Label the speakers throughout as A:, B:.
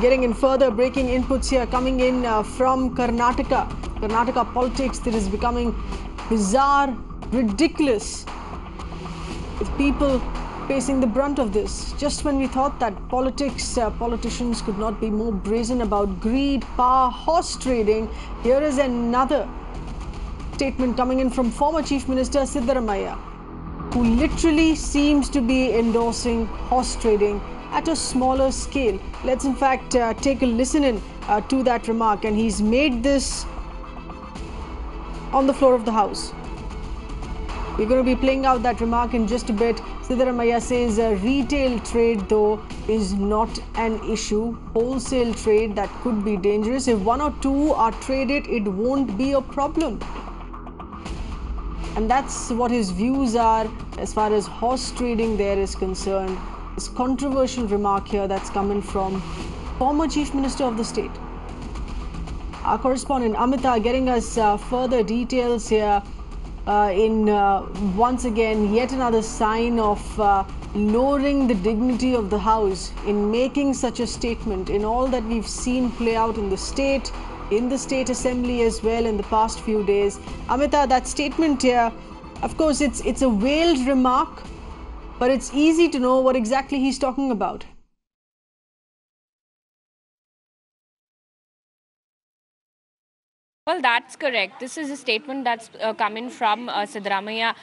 A: Getting in further breaking inputs here coming in from Karnataka. Karnataka politics that is becoming bizarre, ridiculous, with people facing the brunt of this. Just when we thought that politicians could not be more brazen about greed, power, horse trading, here is another statement coming in from former Chief Minister Siddaramaiah, who literally seems to be endorsing horse trading at a smaller scale. Let's in fact take a listen in to that remark, and he's made this on the floor of the House. We're going to be playing out that remark in just a bit. Siddaramaiah says retail trade though is not an issue. Wholesale trade, that could be dangerous. If one or two are traded, it won't be a problem. And that's what his views are as far as horse trading there is concerned. This controversial remark here that's coming from former Chief Minister of the state. Our correspondent Amita getting us further details here in once again yet another sign of lowering the dignity of the House in making such a statement in all that we've seen play out in the state assembly as well in the past few days. Amita, that statement here, of course it's a veiled remark, but it's easy to know what exactly he's talking about.
B: Well, that's correct. This is a statement that's coming from Siddaramaiah.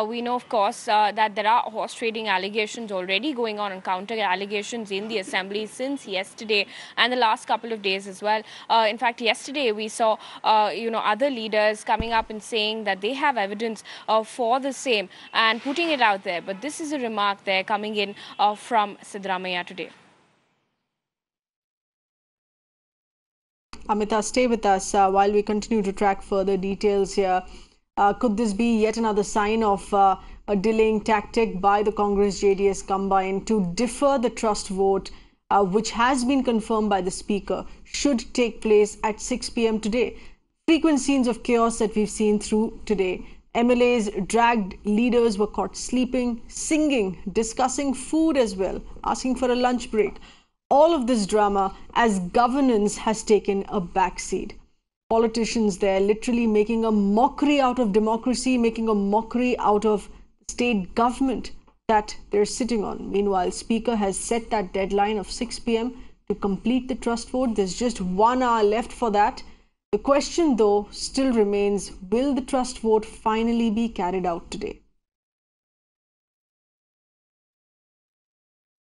B: We know, of course, that there are horse trading allegations already going on and counter allegations in the assembly since yesterday and the last couple of days as well. In fact, yesterday we saw, other leaders coming up and saying that they have evidence for the same and putting it out there. But this is a remark there coming in from Siddaramaiah today.
A: Amita, stay with us while we continue to track further details here. Could this be yet another sign of a delaying tactic by the Congress-JDS combine to defer the trust vote, which has been confirmed by the Speaker, should take place at 6 p.m. today? Frequent scenes of chaos that we've seen through today. MLAs dragged, leaders were caught sleeping, singing, discussing food as well, asking for a lunch break. All of this drama as governance has taken a backseat. Politicians there literally making a mockery out of democracy, making a mockery out of the state government that they're sitting on. Meanwhile, Speaker has set that deadline of 6 p.m. to complete the trust vote. There's just 1 hour left for that. The question, though, still remains, will the trust vote finally be carried out today?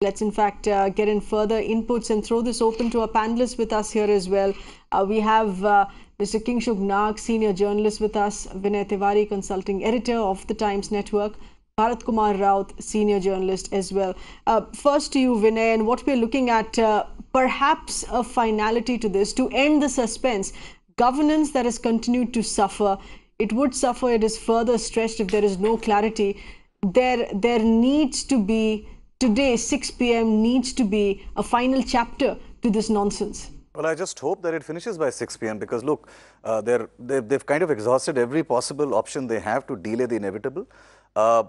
A: Let's in fact get in further inputs and throw this open to our panelists with us here as well. We have Mr. Kingshuk Nag, senior journalist with us, Vinay Tiwari, consulting editor of the Times Network, Bharat Kumar Raut, senior journalist as well. First to you, Vinay, and what we're looking at, perhaps a finality to this, to end the suspense. Governance that has continued to suffer, it would suffer, it is further stretched if there is no clarity. There needs to be, today, 6 p.m. needs to be a final chapter to this nonsense.
C: Well, I just hope that it finishes by 6 p.m. because, look, they've kind of exhausted every possible option they have to delay the inevitable. I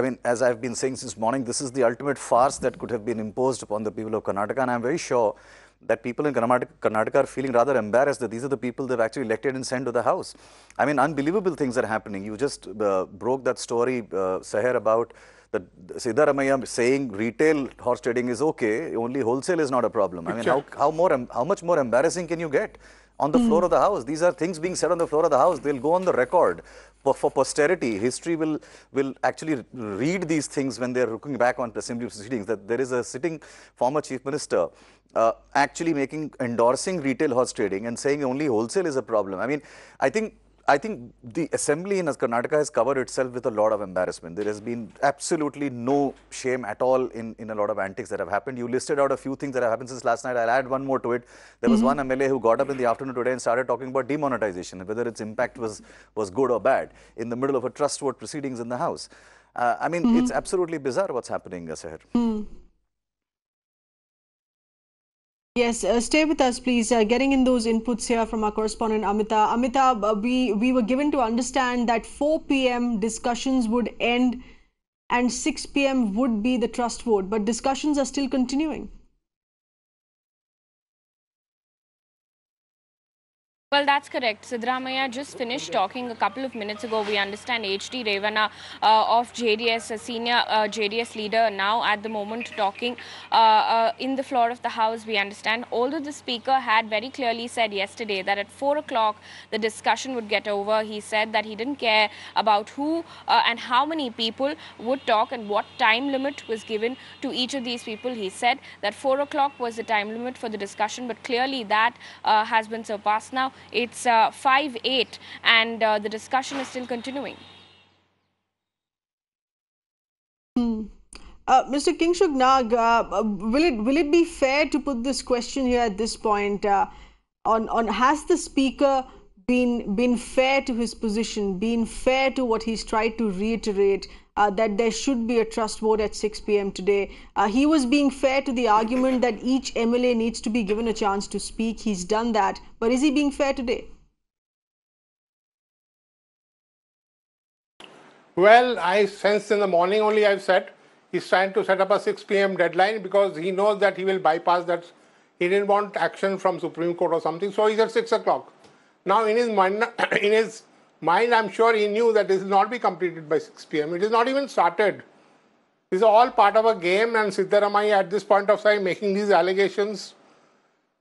C: mean, as I've been saying since morning, this is the ultimate farce that could have been imposed upon the people of Karnataka, and I'm very sure that people in Karnataka are feeling rather embarrassed that these are the people they've actually elected and sent to the House. I mean, unbelievable things are happening. You just broke that story, Seher, about that Siddaramaiah saying retail horse trading is okay, only wholesale is not a problem. I mean, how much more embarrassing can you get on the floor of the House? These are things being said on the floor of the House. They'll go on the record for posterity. History will actually read these things when they're looking back on assembly proceedings, that there is a sitting former chief minister actually endorsing retail horse trading and saying only wholesale is a problem. I mean, I think the assembly in Karnataka has covered itself with a lot of embarrassment. There has been absolutely no shame at all in a lot of antics that have happened. You listed out a few things that have happened since last night. I'll add one more to it. There was one MLA who got up in the afternoon today and started talking about demonetization, whether its impact was good or bad, in the middle of a trust vote proceedings in the House. I mean, it's absolutely bizarre what's happening, Seher.
A: Yes, stay with us, please. Getting in those inputs here from our correspondent Amita. Amita, we were given to understand that 4 p.m. discussions would end and 6 p.m. would be the trust vote, but discussions are still continuing.
B: Well, that's correct. Siddaramaiah just finished talking a couple of minutes ago. We understand H.D. Revana of JDS, a senior JDS leader, now at the moment talking in the floor of the House. We understand. Although the Speaker had very clearly said yesterday that at 4 o'clock the discussion would get over, he said that he didn't care about who and how many people would talk and what time limit was given to each of these people. He said that 4 o'clock was the time limit for the discussion, but clearly that has been surpassed now. It's 5:08 and the discussion is still continuing.
A: Mr. Kingshuk Nag, will it be fair to put this question here at this point on has the Speaker been fair to his position, been fair to what he's tried to reiterate, that there should be a trust vote at 6 p.m. today? He was being fair to the argument that each MLA needs to be given a chance to speak. He's done that. But is he being fair today?
D: Well, I sensed in the morning only, I've said, he's trying to set up a 6 p.m. deadline because he knows that he will bypass that. He didn't want action from Supreme Court or something, so he said 6 o'clock. Now, in his mind, I'm sure he knew that this will not be completed by 6 p.m. It is not even started. This is all part of a game, and Siddaramaiah at this point of time making these allegations.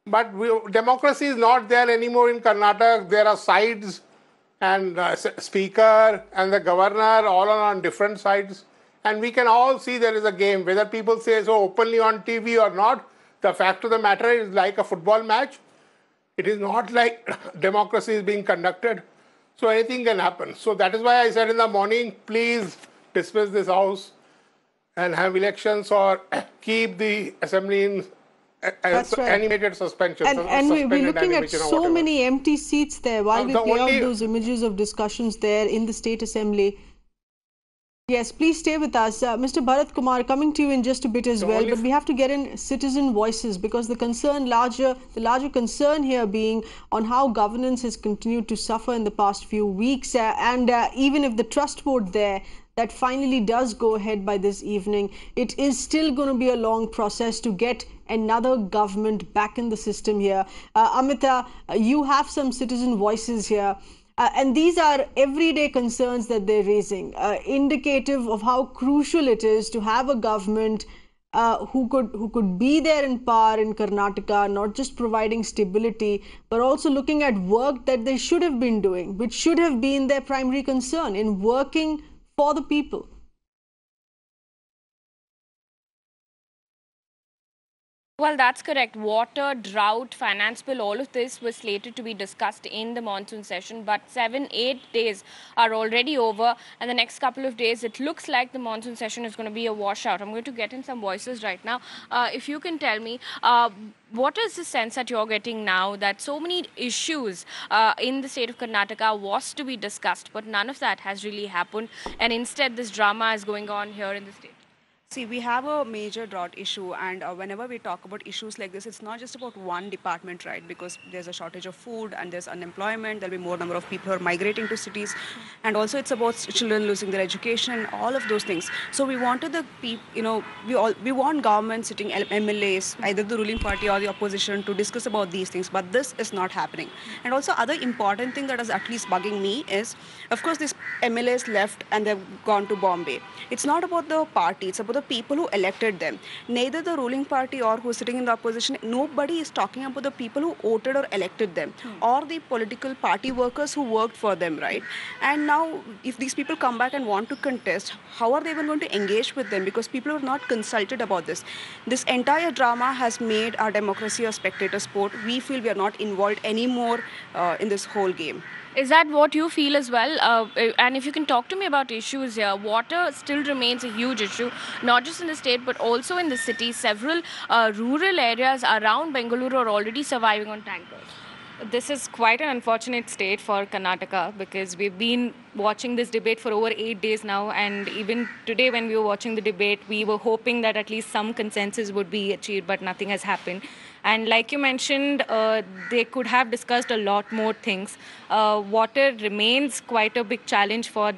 D: But democracy is not there anymore in Karnataka. There are sides, and Speaker and the Governor all are on different sides. And we can all see there is a game. Whether people say so openly on TV or not, the fact of the matter is like a football match. It is not like democracy is being conducted. So anything can happen. So that is why I said in the morning, please dismiss this House and have elections or keep the Assembly in animated suspension.
A: And we're looking at so many empty seats there while we play out those images of discussions there in the State Assembly. Yes, please stay with us. Mr. Bharat Kumar, coming to you in just a bit as well, but we have to get in citizen voices because the larger concern here being on how governance has continued to suffer in the past few weeks, and even if the trust vote there that finally does go ahead by this evening, it is still going to be a long process to get another government back in the system here. Amita, you have some citizen voices here. And these are everyday concerns that they're raising, indicative of how crucial it is to have a government who could be there in power in Karnataka, not just providing stability, but also looking at work that they should have been doing, which should have been their primary concern in working for the people.
B: Well, that's correct. Water, drought, finance bill, all of this was slated to be discussed in the monsoon session. But 7-8 days are already over. And the next couple of days, it looks like the monsoon session is going to be a washout. I'm going to get in some voices right now. If you can tell me, what is the sense that you're getting now that so many issues in the state of Karnataka was to be discussed, but none of that has really happened. And instead, this drama is going on here in the state?
E: See, we have a major drought issue, and whenever we talk about issues like this, it's not just about one department, right? Because there's a shortage of food and there's unemployment, there'll be more number of people who are migrating to cities, and also it's about children losing their education, all of those things. So we wanted the people, we want government sitting MLAs, either the ruling party or the opposition, to discuss about these things, but this is not happening. And also other important thing that is at least bugging me is, of course, these MLAs left and they've gone to Bombay. It's not about the party, it's about the people who elected them. Neither the ruling party or who's sitting in the opposition, nobody is talking about the people who voted or elected them, or the political party workers who worked for them, right? And now, if these people come back and want to contest, how are they even going to engage with them? Because people are not consulted about this. This entire drama has made our democracy a spectator sport. We feel we are not involved anymore in this whole game.
B: Is that what you feel as well? And if you can talk to me about issues here, water still remains a huge issue, not just in the state, but also in the city. Several rural areas around Bengaluru are already surviving on tankers.
F: This is quite an unfortunate state for Karnataka because we've been watching this debate for over 8 days now, and even today when we were watching the debate, we were hoping that at least some consensus would be achieved, but nothing has happened. And like you mentioned, they could have discussed a lot more things. Water remains quite a big challenge for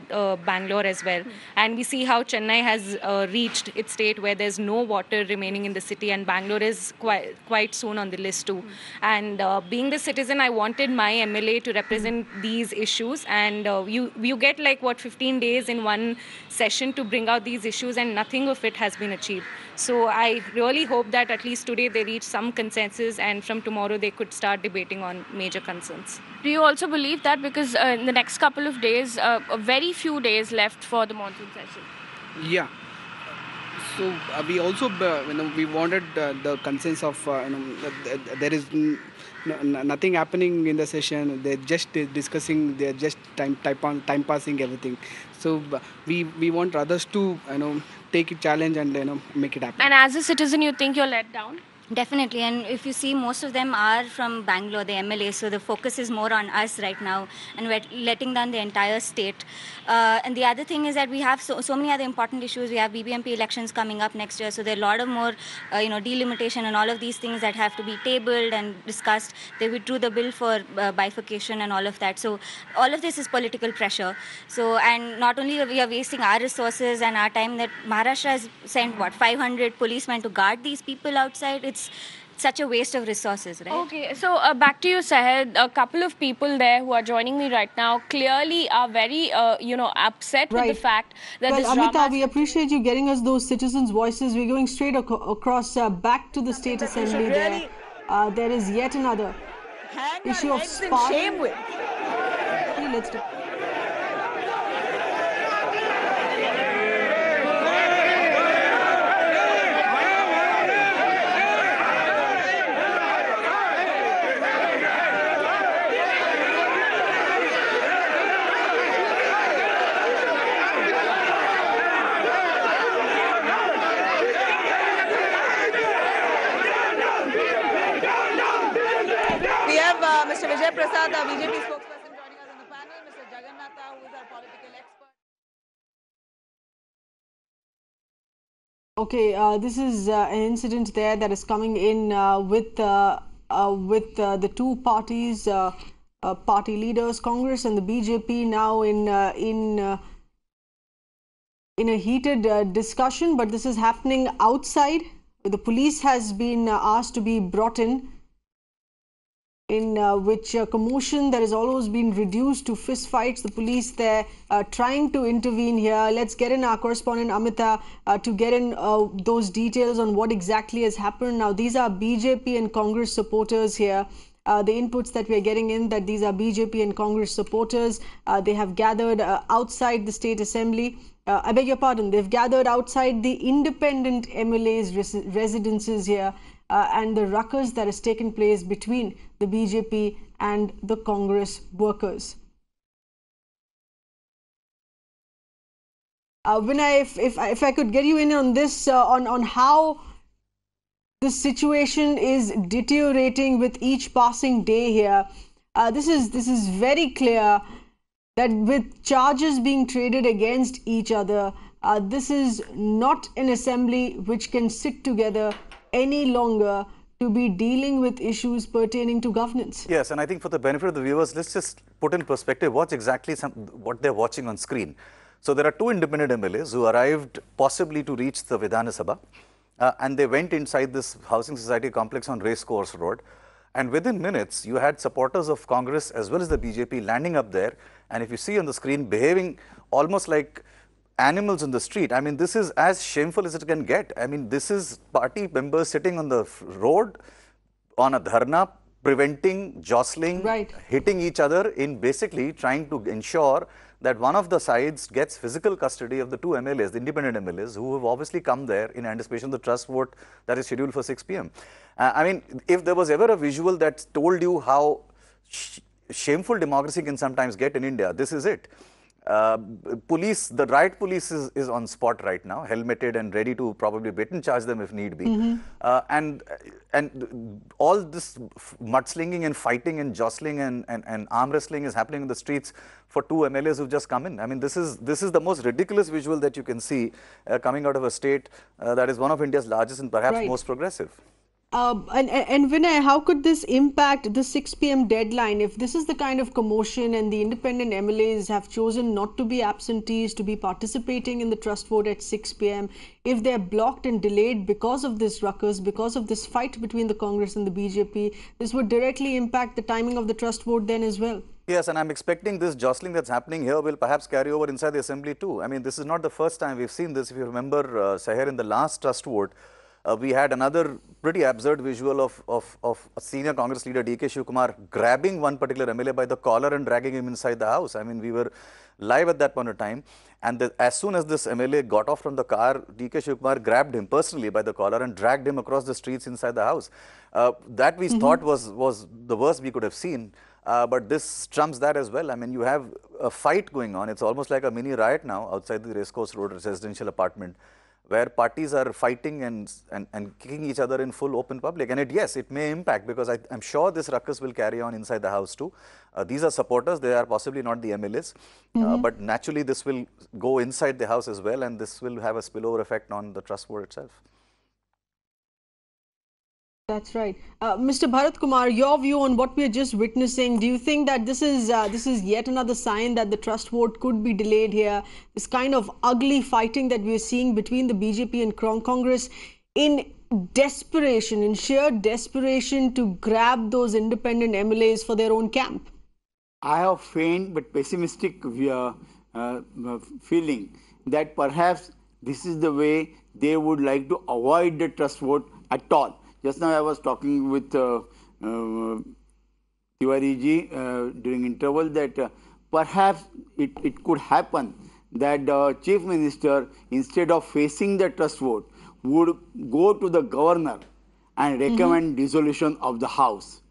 F: Bangalore as well. And we see how Chennai has reached its state where there's no water remaining in the city, and Bangalore is quite soon on the list too. And being the citizen, I wanted my MLA to represent these issues. And you get like what 15 days in one session to bring out these issues, and nothing of it has been achieved. So I really hope that at least today they reach some consensus, and from tomorrow they could start debating on major concerns.
B: Do you also believe that because in the next couple of days, very few days left for the monsoon session?
G: Yeah. So we also, we wanted the consensus of, there is nothing happening in the session. They're just discussing. They're just time passing everything. So we want others to, take a challenge and make it happen.
B: And as a citizen, you think you're let down?
H: Definitely, and if you see, most of them are from Bangalore, the MLAs, so the focus is more on us right now, and we're letting down the entire state. And the other thing is that we have so many other important issues. We have BBMP elections coming up next year, so there are a lot of more, delimitation and all of these things that have to be tabled and discussed. They withdrew the bill for bifurcation and all of that. So all of this is political pressure. So, and not only we are wasting our resources and our time, that Maharashtra has sent, 500 policemen to guard these people outside. It's such a waste of resources, right?
B: Okay, so back to you, Sahed. A couple of people there who are joining me right now clearly are very, upset with the fact that
A: well,
B: this
A: Amita, we appreciate you getting us those citizens' voices. We're going straight across back to the State Assembly there. There is yet another issue of sparring. Let's do.
I: Mr. Vijay Prasad, the BJP spokesperson, joining us on the panel. Mr. Jagannatha, who is our political expert.
A: Okay, this is an incident there that is coming in with the two parties, party leaders, Congress and the BJP, now in a heated discussion. But this is happening outside. The police has been asked to be brought in which commotion that has always been reduced to fist fights. The police there trying to intervene here. Let's get in our correspondent Amita to get in those details on what exactly has happened. Now, these are BJP and Congress supporters here. The inputs that we are getting in, that these are BJP and Congress supporters. They have gathered outside the State Assembly. I beg your pardon, they've gathered outside the independent MLAs' residences here. And the ruckus that has taken place between the BJP and the Congress workers. Vinay, if I could get you in on this, on how the situation is deteriorating with each passing day here. This is very clear that with charges being traded against each other, this is not an assembly which can sit together any longer to be dealing with issues pertaining to governance.
C: Yes, and I think for the benefit of the viewers, let's just put in perspective what they're watching on screen. So there are two independent MLAs who arrived possibly to reach the Vidhana Sabha, and they went inside this housing society complex on Racecourse Road. And within minutes, you had supporters of Congress as well as the BJP landing up there. And if you see on the screen, behaving almost like animals in the street. I mean, this is as shameful as it can get. I mean, this is party members sitting on the road on a dharna, preventing, jostling, hitting each other in basically trying to ensure that one of the sides gets physical custody of the two MLAs, the independent MLAs, who have obviously come there in anticipation of the trust vote that is scheduled for 6 p.m. I mean, if there was ever a visual that told you how shameful democracy can sometimes get in India, this is it. Police, the riot police is on spot right now, helmeted and ready to probably bait and charge them if need be. And all this mudslinging and fighting and jostling and arm wrestling is happening in the streets for two MLAs who've just come in. I mean, this is the most ridiculous visual that you can see coming out of a state that is one of India's largest and perhaps most progressive.
A: And Vinay, how could this impact the 6 p.m. deadline if this is the kind of commotion and the independent MLAs have chosen not to be absentees, to be participating in the trust vote at 6 p.m. If they're blocked and delayed because of this ruckus, because of this fight between the Congress and the BJP, this would directly impact the timing of the trust vote then as well.
C: Yes, and I'm expecting this jostling that's happening here will perhaps carry over inside the assembly too. I mean, this is not the first time we've seen this. If you remember, Sahir, in the last trust vote, we had another pretty absurd visual of a senior Congress leader, D.K. Shivkumar, grabbing one particular MLA by the collar and dragging him inside the house. I mean, we were live at that point of time. And as soon as this MLA got off from the car, D.K. Shivkumar grabbed him personally by the collar and dragged him across the streets inside the house. That we thought was the worst we could have seen. But this trumps that as well. I mean, you have a fight going on. It's almost like a mini riot now outside the Racecourse Road residential apartment, where parties are fighting and kicking each other in full open public. And yes, it may impact, because I'm sure this ruckus will carry on inside the house too. These are supporters, they are possibly not the MLAs, but naturally this will go inside the house as well, and this will have a spillover effect on the trust vote itself.
A: That's right. Mr. Bharat Kumar, your view on what we are just witnessing, do you think that this is yet another sign that the trust vote could be delayed here? This kind of ugly fighting that we are seeing between the BJP and Congress in desperation, in sheer desperation to grab those independent MLAs for their own camp?
J: I have faint but pessimistic feeling that perhaps this is the way they would like to avoid the trust vote at all. Just now I was talking with Tiwari ji during interval that perhaps it could happen that the Chief Minister, instead of facing the trust vote, would go to the governor and recommend dissolution of the House.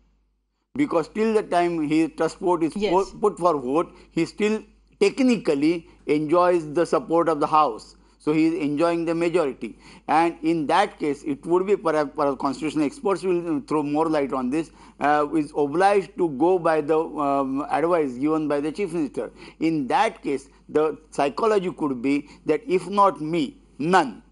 J: Because till the time his trust vote is put for vote, he still technically enjoys the support of the House. So he is enjoying the majority. And in that case, it would be perhaps constitutional experts will throw more light on this, is obliged to go by the advice given by the Chief Minister. In that case, the psychology could be that if not me, none.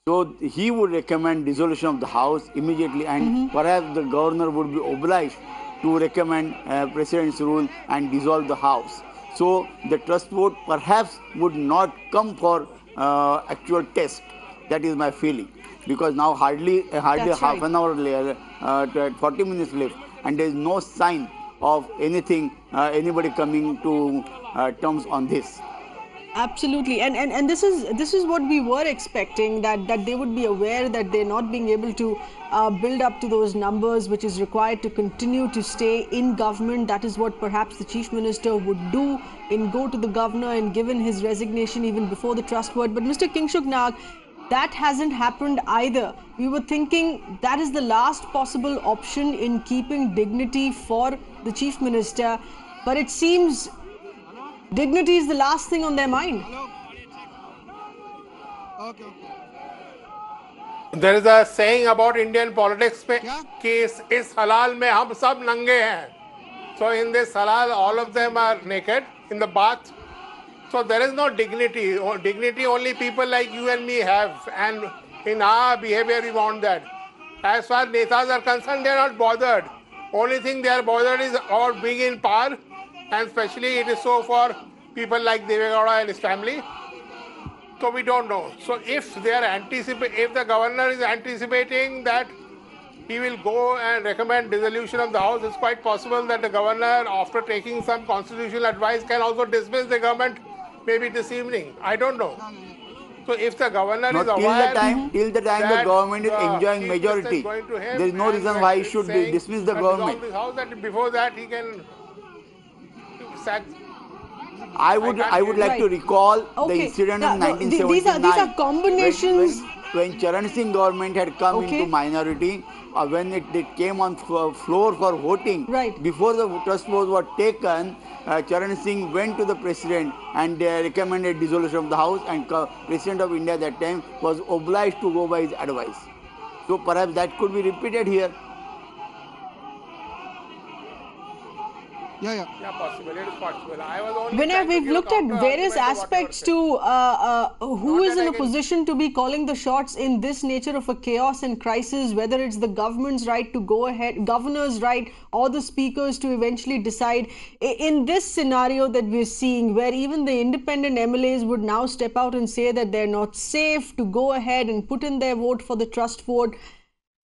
J: So he would recommend dissolution of the House immediately, and perhaps the governor would be obliged to recommend President's rule and dissolve the House. So the trust vote perhaps would not come for actual test. That is my feeling, because now hardly half an hour later, 40 minutes left, and there is no sign of anything, anybody coming to terms on this.
A: Absolutely, and this is what we were expecting, that they would be aware that they're not being able to build up to those numbers which is required to continue to stay in government. That is what perhaps the Chief Minister would do, go to the governor and given his resignation even before the trust vote. But Mr. Kingshuk Nag, that hasn't happened either. We were thinking that is the last possible option in keeping dignity for the Chief Minister, but it seems dignity is the last thing on their mind.
D: There is a saying about Indian politics case is halal mein hum sab nange hain. So in this halal, all of them are naked in the bath. So there is no dignity. Dignity only people like you and me have, and in our behavior we want that. As far as netas are concerned, they are not bothered. Only thing they are bothered is about being in power, and especially it is so for people like Devegowda and his family. So we don't know. So if they are if the governor is anticipating that he will go and recommend dissolution of the House, it's quite possible that the governor, after taking some constitutional advice, can also dismiss the government maybe this evening. I don't know. So if the governor is aware
J: till the time the government is enjoying majority, there is no reason why he should dismiss the government.
D: Before that he can sack.
J: I would like to recall the incident in 1979.
A: These are combinations.
J: When Charan Singh government had come into minority, when it came on floor for voting, before the trust vote was taken, Charan Singh went to the president and recommended dissolution of the House, and President of India at that time was obliged to go by his advice. So perhaps that could be repeated here.
D: Yeah, possible. It is possible. I was only
A: Vinay,
D: trying to
A: we've
D: give a
A: looked at
D: counter
A: various
D: argument to what you were
A: aspects
D: saying.
A: to who
D: Not
A: is
D: that
A: in
D: I
A: a
D: can.
A: position to be calling the shots in this nature of a chaos and crisis, whether it's the government's right to go ahead, governor's right, or the speakers to eventually decide. In this scenario that we're seeing, where even the independent MLAs would now step out and say that they're not safe to go ahead and put in their vote for the trust vote,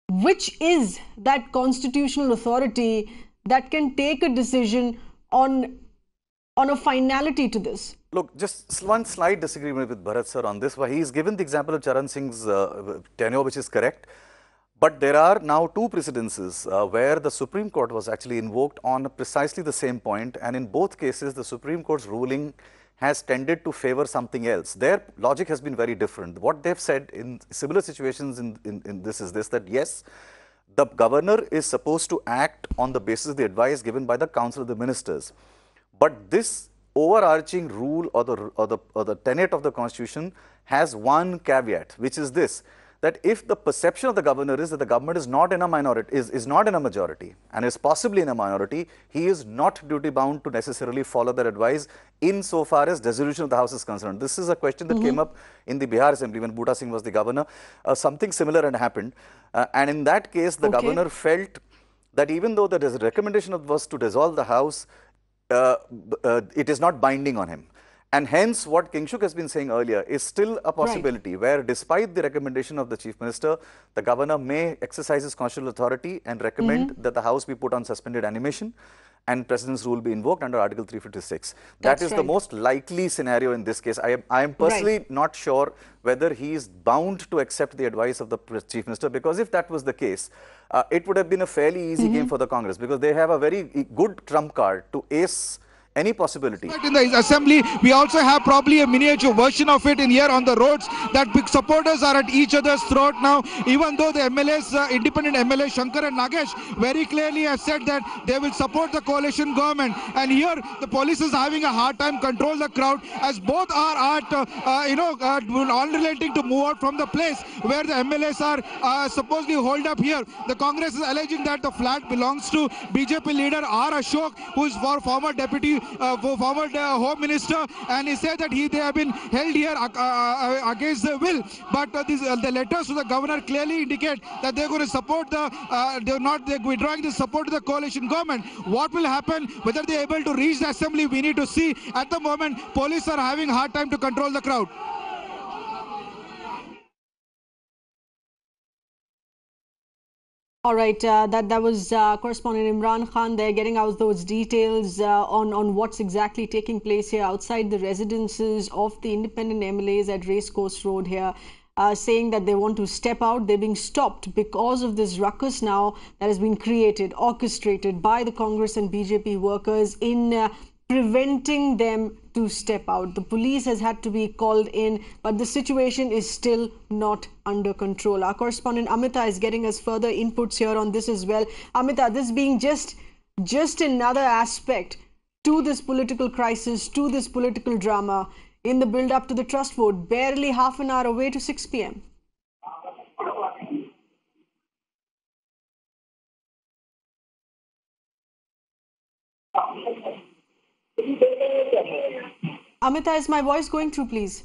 A: which is that constitutional authority that can take a decision on a finality to this?
C: Look, just one slight disagreement with Bharat sir on this. Why he's given the example of Charan Singh's tenure, which is correct. But there are now two precedences where the Supreme Court was actually invoked on precisely the same point, and in both cases, the Supreme Court's ruling has tended to favor something else. Their logic has been very different. What they've said in similar situations in this is this, that yes, the governor is supposed to act on the basis of the advice given by the Council of the Ministers. But this overarching rule or the tenet of the Constitution has one caveat, which is this, that if the perception of the governor is that the government is not in a minority, is not in a majority and is possibly in a minority, he is not duty bound to necessarily follow that advice insofar as dissolution of the House is concerned. This is a question that came up in the Bihar Assembly when Bhuta Singh was the governor. Something similar had happened. And in that case, the governor felt that even though there is a recommendation was to dissolve the House, it is not binding on him. And hence, what Kingshuk has been saying earlier is still a possibility where, despite the recommendation of the Chief Minister, the governor may exercise his constitutional authority and recommend that the House be put on suspended animation and President's rule be invoked under Article 356. That is the most likely scenario in this case. I am personally not sure whether he is bound to accept the advice of the Chief Minister, because if that was the case, it would have been a fairly easy game for the Congress, because they have a very good trump card to ace any possibility.
K: In the assembly, we also have probably a miniature version of it in here on the roads, that big supporters are at each other's throat now, even though the MLAs, independent MLAs Shankar and Nagesh very clearly have said that they will support the coalition government. And here the police is having a hard time control the crowd, as both are at, unrelenting to move out from the place where the MLAs are supposedly holed up here. The Congress is alleging that the flag belongs to BJP leader R. Ashok, who is former deputy former Home Minister, and he said that they have been held here against their will. But the letters to the governor clearly indicate that they're going to support they're withdrawing the support to the coalition government. What will happen, whether they're able to reach the assembly, we need to see. At the moment, police are having a hard time to control the crowd.
A: All right, that was correspondent Imran Khan there, getting out those details on what's exactly taking place here outside the residences of the independent MLAs at Racecourse Road here, saying that they want to step out. They're being stopped because of this ruckus now that has been created, orchestrated by the Congress and BJP workers in preventing them to step out. The police has had to be called in, but the situation is still not under control. Our correspondent Amita is getting us further inputs here on this as well. Amita, this being just another aspect to this political crisis, to this political drama in the build-up to the trust vote, barely half an hour away to 6 p.m. Amita, is my voice going through, please?